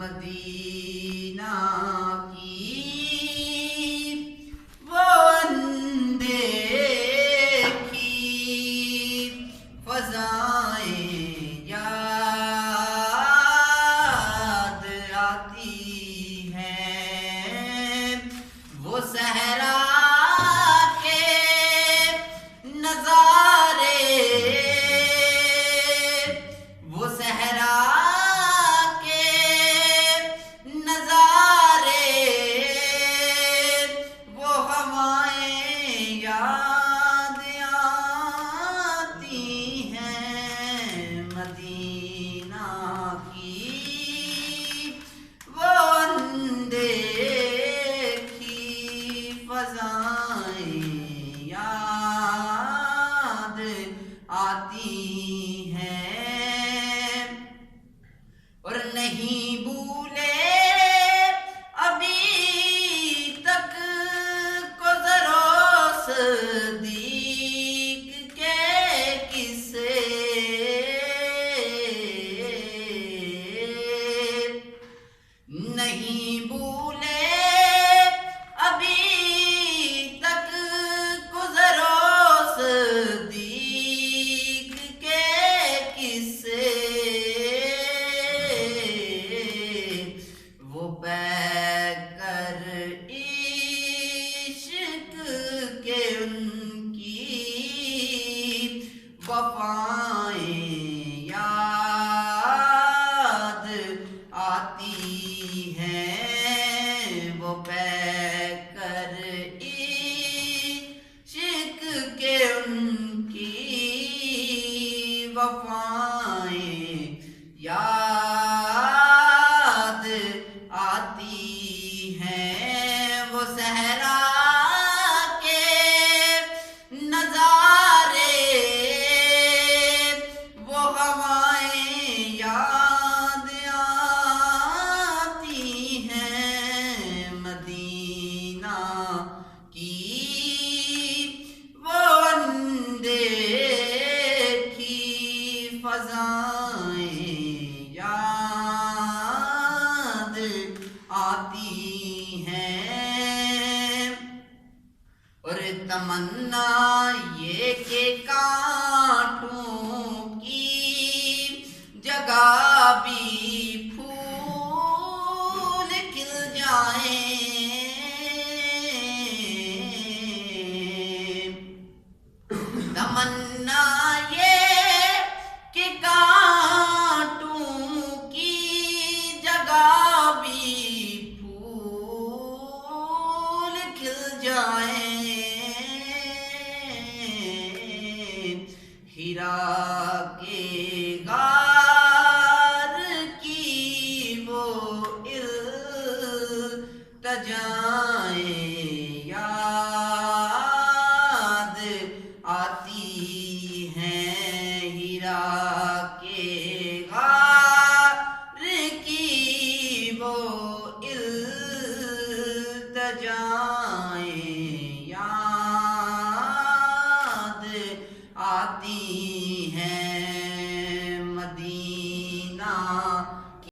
مدینہ کی وہ اندیکھی فضائیں یاد آتی ہیں، وہ صحرا کے نظارے، وہ صحرا مدینہ کی وہ اندیکھی فضائیں یاد آتی ہیں، اور نہیں بھولے ابھی تک گزر و صدیق کے قصے، نہیں بھولے ابھی تک گزر و صدیق کے قصے، وہ پے کر عشق کے ان کی وفائیں یاد آتی ہیں، وہ پے کر عشق کے ان کی وفائیں یاد آتی ہیں، وہ صحرا کے نظارے، وہ ہوائیں یاد آتی ہیں، مدینہ کی وہ اندیکھی فضائیں یاد آتی ہیں، اور تمنا یہ کہ کانٹوں کی جگہ بھی پھول کھل جائیں، تمنا یہ کہ کانٹوں کی جگہ بھی پھول کھل جائیں، ہیرا کے غار کی وہ التجا